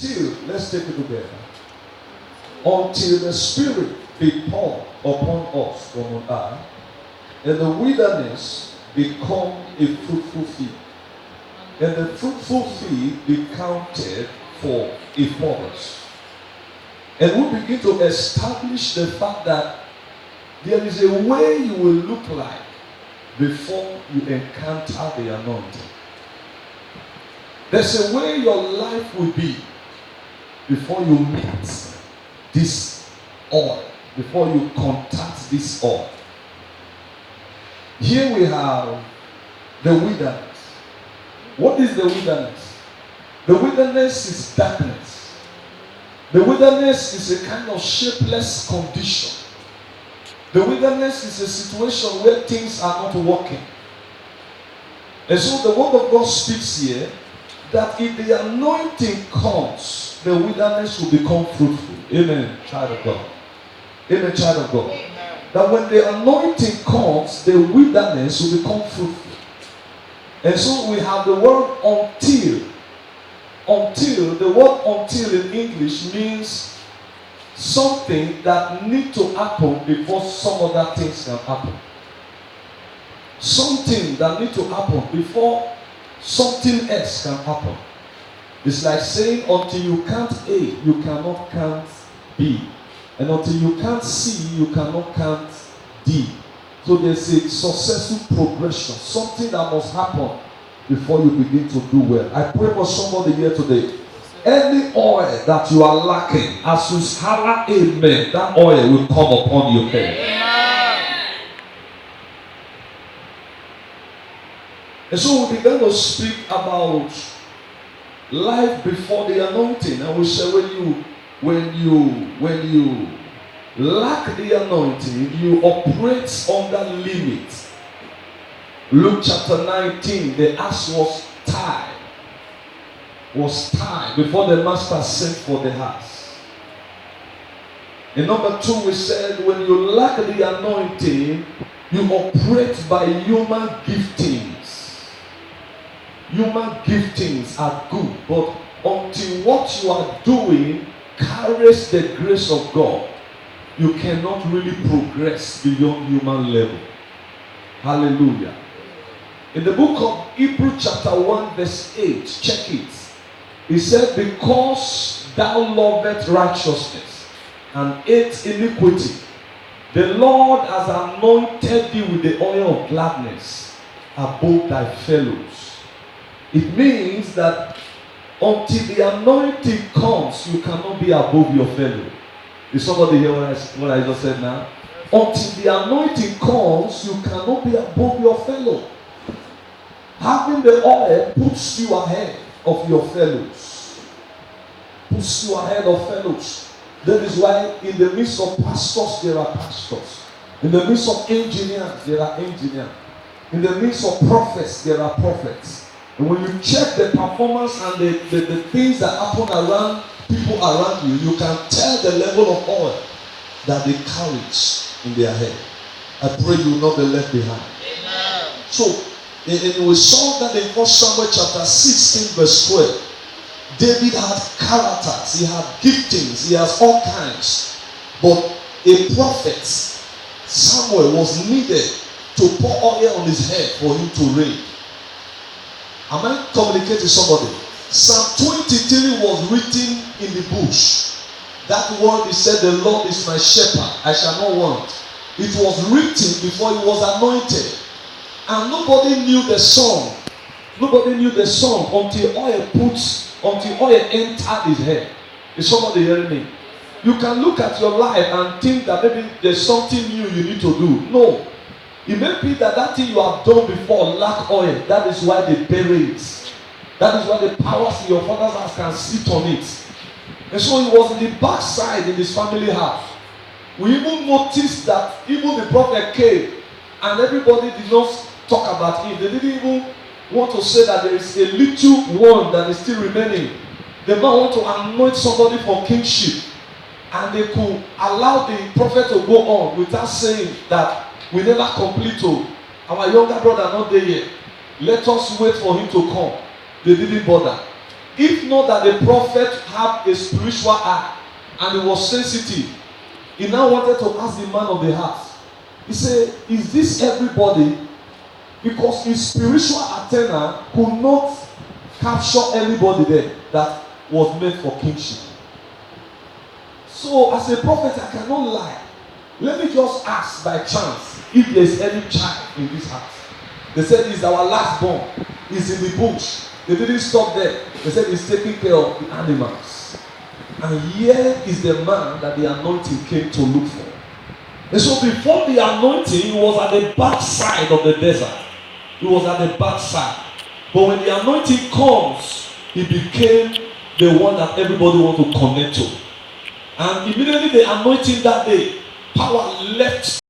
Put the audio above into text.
Till, let's take it together. Until the Spirit be poured upon us from on high, and the wilderness become a fruitful field, and the fruitful field be counted for a forest. And we begin to establish the fact that there is a way you will look like before you encounter the anointing. There's a way your life will be before you meet this oil, before you contact this oil. Here we have the wilderness. What is the wilderness? The wilderness is darkness. The wilderness is a kind of shapeless condition. The wilderness is a situation where things are not working. And so the word of God speaks here that if the anointing comes, the wilderness will become fruitful. Amen, child of God. Amen, child of God. Amen. That when the anointing comes, the wilderness will become fruitful. And so we have the word until. Until, the word until in English means something that needs to happen before some other things can happen. Something that needs to happen before something else can happen. It's like saying until you count A, you cannot count B. And until you count C, you cannot count D. So there's a successful progression, something that must happen before you begin to do well. I pray for somebody here today. Any oil that you are lacking, as you holler amen, that oil will come upon your head. And so we began to speak about life before the anointing. And we said when you lack the anointing, you operate under limit. Luke chapter 19, the ass was tied before the master sent for the ass. And number 2, we said when you lack the anointing, you operate by human giftings. Human giftings are good, but until what you are doing carries the grace of God, you cannot really progress beyond human level. Hallelujah. In the book of Hebrews chapter 1 verse 8, check it. It said, because thou lovest righteousness and hate iniquity, the Lord has anointed thee with the oil of gladness above thy fellows. It means that until the anointing comes, you cannot be above your fellow. Is somebody hear what I just said now? Until the anointing comes, you cannot be above your fellow. Having the oil puts you ahead of your fellows. Puts you ahead of fellows. That is why in the midst of pastors, there are pastors. In the midst of engineers, there are engineers. In the midst of prophets, there are prophets. And when you check the performance and the things that happen around people around you, you can tell the level of oil that they carry in their head. I pray you will not be left behind. Amen. So, and we saw that in 1 Samuel chapter 16 verse 12. David had characters, he had giftings, he has all kinds. But a prophet, Samuel, was needed to pour oil on his head for him to reign. Am I communicating to somebody? Psalm 23 was written in the bush. That word is said, the Lord is my shepherd, I shall not want. It was written before he was anointed. And nobody knew the song. Nobody knew the song until oil entered his head. Is somebody hearing me? You can look at your life and think that maybe there's something new you need to do. No. It may be that thing you have done before lack oil. That is why they bury it. That is why the powers in your father's house can sit on it. And so it was in the backside in his family house. We even noticed that even the prophet came and everybody did not talk about him. They didn't even want to say that there is a little one that is still remaining. They might want to anoint somebody for kingship. And they could allow the prophet to go on without saying that we never complete to our younger brother not there yet. Let us wait for him to come. They didn't bother. If not that the prophet had a spiritual eye and he was sensitive, he now wanted to ask the man of the house. He said, is this everybody? Because his spiritual antenna could not capture anybody there that was meant for kingship. So as a prophet, I cannot lie. Let me just ask by chance if there is any child in this house. They said he's our last born. He's in the bush. They didn't stop there. They said he's taking care of the animals. And here is the man that the anointing came to look for. And so before the anointing, he was at the backside of the desert. He was at the backside. But when the anointing comes, he became the one that everybody wants to connect to. And immediately the anointing that day, power left